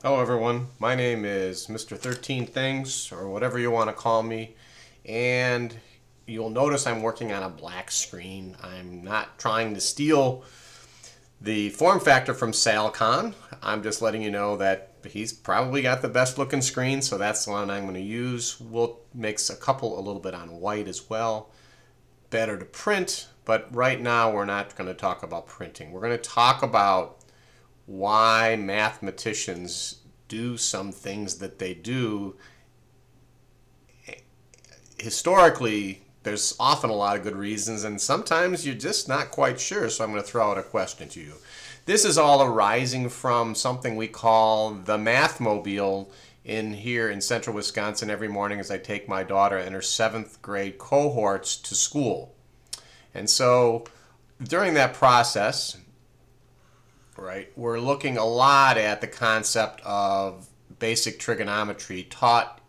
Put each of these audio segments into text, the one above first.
Hello everyone, my name is Mr. 13 Things, or whatever you want to call me, and you'll notice I'm working on a black screen. I'm not trying to steal the form factor from Salcon. I'm just letting you know that he's probably got the best looking screen, so that's the one I'm going to use. We'll mix a couple a little bit on white as well. Better to print, but right now we're not going to talk about printing. We're going to talk about why mathematicians do some things that they do. Historically, there's often a lot of good reasons, and sometimes you're just not quite sure, so I'm going to throw out a question to you. This is all arising from something we call the Mathmobile here in central Wisconsin every morning as I take my daughter and her 7th grade cohorts to school. And so during that process, right, we're looking a lot at the concept of basic trigonometry taught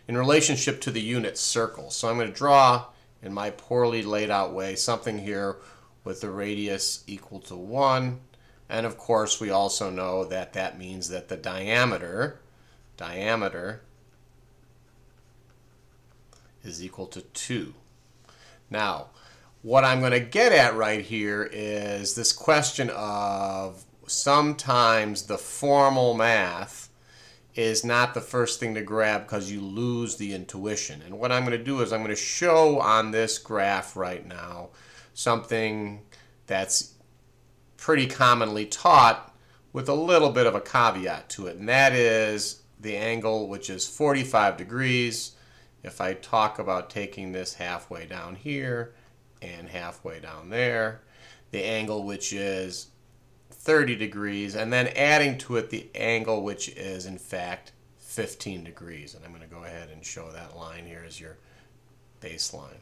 in relationship to the unit circle. So I'm going to draw in my poorly laid out way something here with the radius equal to 1, and of course we also know that that means that the diameter is equal to 2. Now, what I'm going to get at right here is this question of sometimes the formal math is not the first thing to grab because you lose the intuition. And what I'm going to do is I'm going to show on this graph right now something that's pretty commonly taught with a little bit of a caveat to it, and that is the angle, which is 45 degrees. If I talk about taking this halfway down here and halfway down there, the angle which is 30 degrees, and then adding to it the angle which is in fact 15 degrees. And I'm going to go ahead and show that line here as your baseline.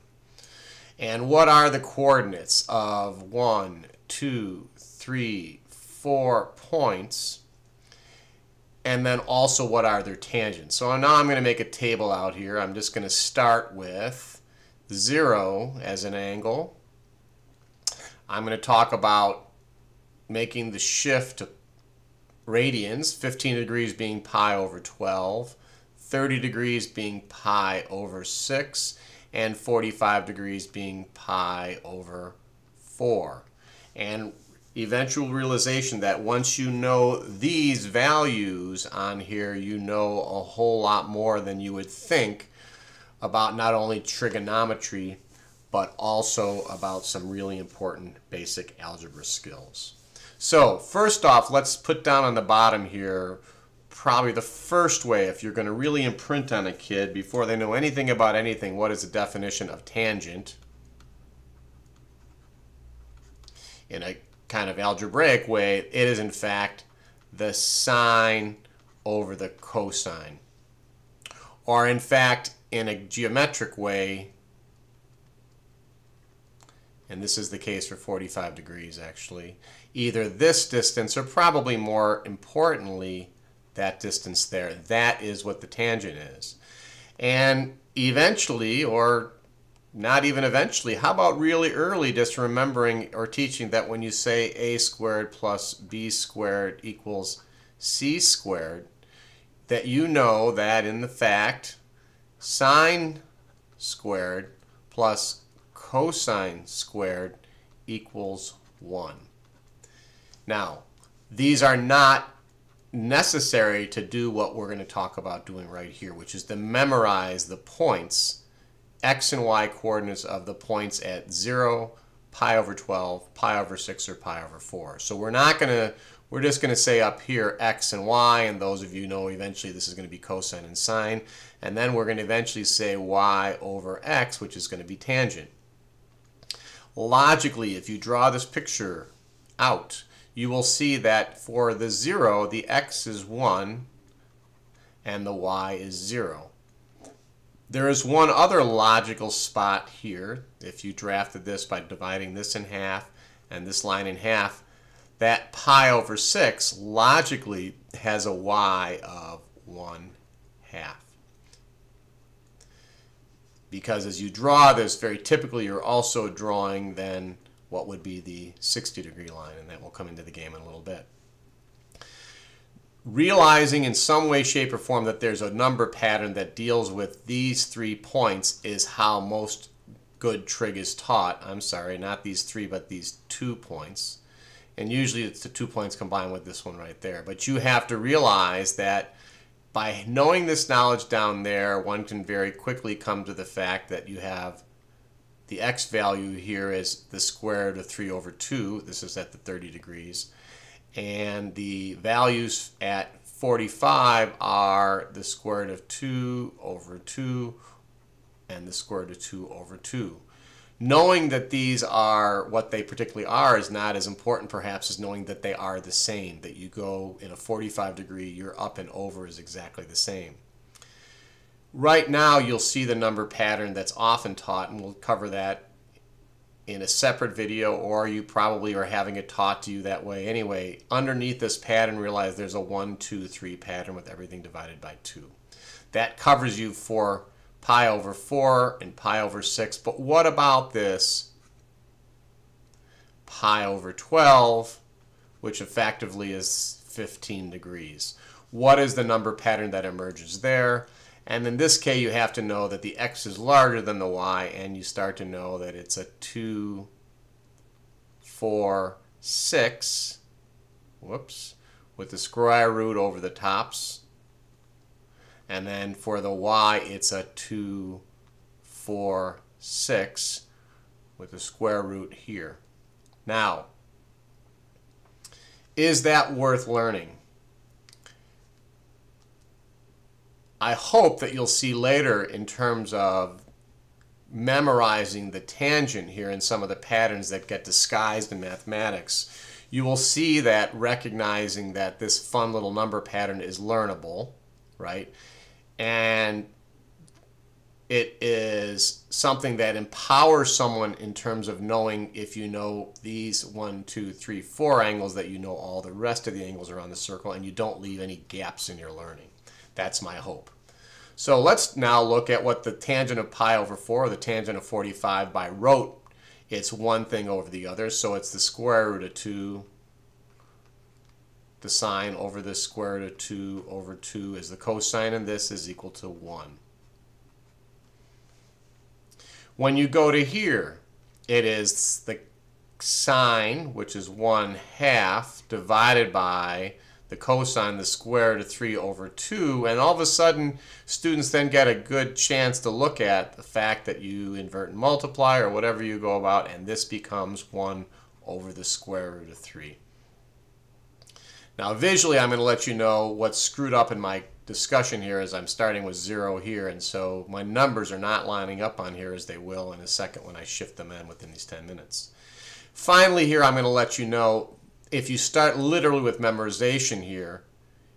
And what are the coordinates of 1, 2, 3, 4 points? And then also what are their tangents? So now I'm going to make a table out here. I'm just going to start with 0 as an angle. I'm going to talk about making the shift to radians, 15 degrees being pi over 12, 30 degrees being pi over 6, and 45 degrees being pi over 4. And eventual realization that once you know these values on here, you know a whole lot more than you would think about not only trigonometry, but also about some really important basic algebra skills. So first off, let's put down on the bottom here probably the first way, if you're going to really imprint on a kid before they know anything about anything, what is the definition of tangent in a kind of algebraic way. It is in fact the sine over the cosine, or in fact in a geometric way, and this is the case for 45 degrees actually, either this distance or probably more importantly that distance there. That is what the tangent is. And eventually, or not even eventually, how about really early just remembering or teaching that when you say a squared plus b squared equals c squared, that you know that in the fact sine squared plus cosine squared equals 1. Now, these are not necessary to do what we're going to talk about doing right here, which is to memorize the points, x and y coordinates of the points at 0, pi over 12, pi over 6, or pi over 4. So we're just going to say up here x and y, and those of you know eventually this is going to be cosine and sine, and then we're going to eventually say y over x, which is going to be tangent. Logically, if you draw this picture out, you will see that for the 0, the x is 1 and the y is 0. There is one other logical spot here. If you drafted this by dividing this in half and this line in half, that pi over 6 logically has a y of 1/2. Because as you draw this, very typically you're also drawing then what would be the 60-degree line, and that will come into the game in a little bit. realizing in some way, shape, or form that there's a number pattern that deals with these 3 points is how most good trig is taught. I'm sorry, not these 3, but these 2 points. And usually it's the 2 points combined with this one right there. But you have to realize that by knowing this knowledge down there, one can very quickly come to the fact that you have the x value here is the square root of 3 over 2. This is at the 30 degrees. And the values at 45 are the square root of 2 over 2 and the square root of 2 over 2. Knowing that these are what they particularly are is not as important perhaps as knowing that they are the same, that you go in a 45 degree, your up and over is exactly the same. Right now you'll see the number pattern that's often taught, and we'll cover that in a separate video, or you probably are having it taught to you that way anyway. Underneath this pattern, realize there's a 1, 2, 3 pattern with everything divided by 2. That covers you for pi over 4 and pi over 6, but what about this pi over 12, which effectively is 15 degrees? What is the number pattern that emerges there? And in this case, you have to know that the x is larger than the y, and you start to know that it's a 2, 4, 6, whoops, with the square root over the tops. And then for the y, it's a 2, 4, 6 with the square root here. Now, is that worth learning? I hope that you'll see later in terms of memorizing the tangent here and some of the patterns that get disguised in mathematics. You will see that recognizing that this fun little number pattern is learnable, right? And it is something that empowers someone in terms of knowing, if you know these 1, 2, 3, 4 angles, that you know all the rest of the angles around the circle and you don't leave any gaps in your learning. That's my hope. So let's now look at what the tangent of pi over 4, or the tangent of 45 by rote. It's one thing over the other, so it's the square root of 2. The sine over the square root of 2 over 2 is the cosine, and this is equal to 1. When you go to here, it is the sine, which is 1/2, divided by the cosine, the square root of 3 over 2, and all of a sudden students then get a good chance to look at the fact that you invert and multiply or whatever you go about, and this becomes 1 over the square root of 3. Now visually I'm going to let you know what's screwed up in my discussion here is I'm starting with 0 here, and so my numbers are not lining up on here as they will in a second when I shift them in within these 10 minutes. Finally here I'm going to let you know, if you start literally with memorization here,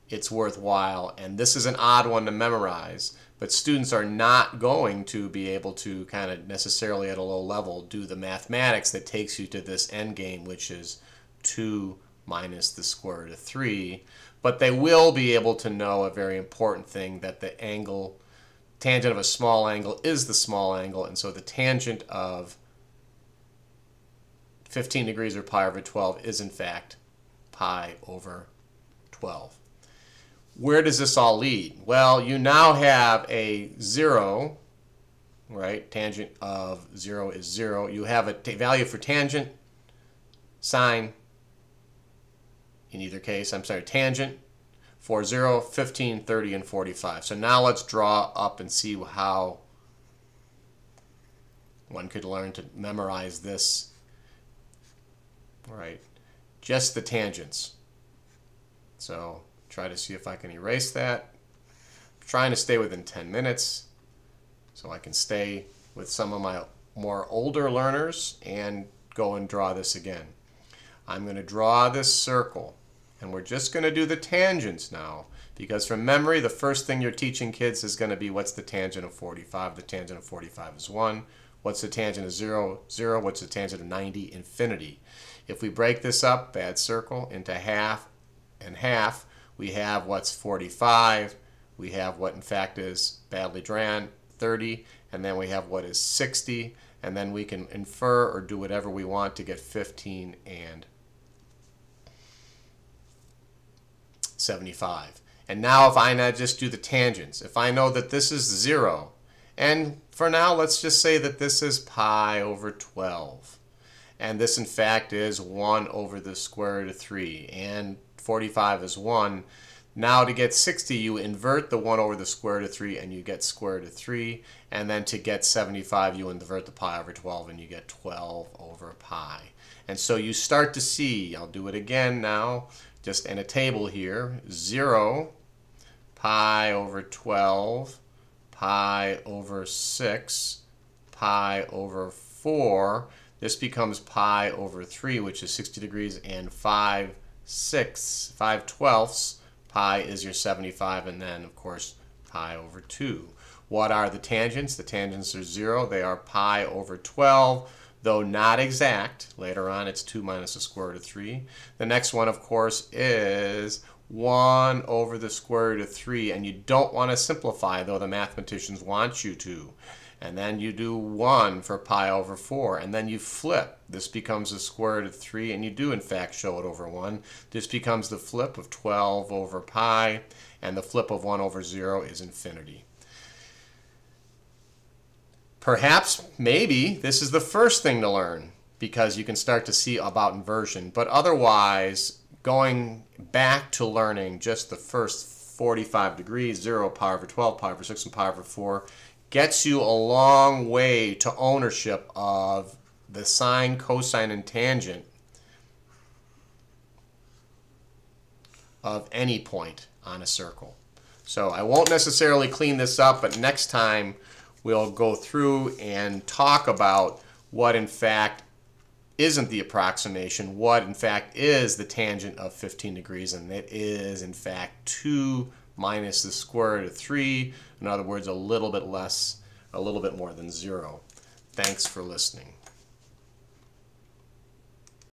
it's worthwhile, and this is an odd one to memorize, but students are not going to be able to kind of necessarily at a low level do the mathematics that takes you to this end game, which is 2 minus the square root of 3, but they will be able to know a very important thing, that the angle, tangent of a small angle is the small angle, and so the tangent of 15 degrees or pi over 12 is in fact pi over 12. Where does this all lead? Well, you now have a 0, right? Tangent of 0 is 0. You have a value for tangent, sine, in either case, I'm sorry, tangent for 0, 15, 30, and 45. So now let's draw up and see how one could learn to memorize this. All right, just the tangents. So try to see if I can erase that. I'm trying to stay within 10 minutes so I can stay with some of my more older learners and go and draw this again. I'm going to draw this circle, and we're just going to do the tangents now, because from memory the first thing you're teaching kids is going to be what's the tangent of 45. The tangent of 45 is 1. What's the tangent of 0? 0. What's the tangent of 90? Infinity. If we break this up, bad circle, into half and half, we have what's 45. We have what in fact is badly drawn, 30, and then we have what is 60, and then we can infer or do whatever we want to get 15 and 75. And now if I now just do the tangents, if I know that this is 0, and for now let's just say that this is pi over 12, and this in fact is 1 over the square root of 3, and 45 is 1. Now to get 60, you invert the 1 over the square root of 3 and you get square root of 3, and then to get 75 you invert the pi over 12 and you get 12 over pi. And so you start to see, I'll do it again now, just in a table here, 0, pi over 12, pi over 6, pi over 4. This becomes pi over 3, which is 60 degrees, and 5 twelfths. Pi is your 75, and then, of course, pi over 2. What are the tangents? The tangents are 0. They are pi over 12, though not exact. Later on, it's 2 minus the square root of 3. The next one, of course, is 1 over the square root of 3, and you don't want to simplify, though the mathematicians want you to. And then you do 1 for pi over 4, and then you flip. This becomes the square root of 3, and you do in fact show it over 1. This becomes the flip of 12 over pi, and the flip of 1 over 0 is infinity. Perhaps, maybe, this is the first thing to learn, because you can start to see about inversion. But otherwise, going back to learning just the first 45 degrees, 0, pi over 12, pi over 6, and pi over 4, gets you a long way to ownership of the sine, cosine, and tangent of any point on a circle. So I won't necessarily clean this up, but next time we'll go through and talk about what in fact isn't the approximation, what in fact is the tangent of 15 degrees, and it is in fact 2 minus the square root of 3. In other words, a little bit less, a little bit more than 0. Thanks for listening.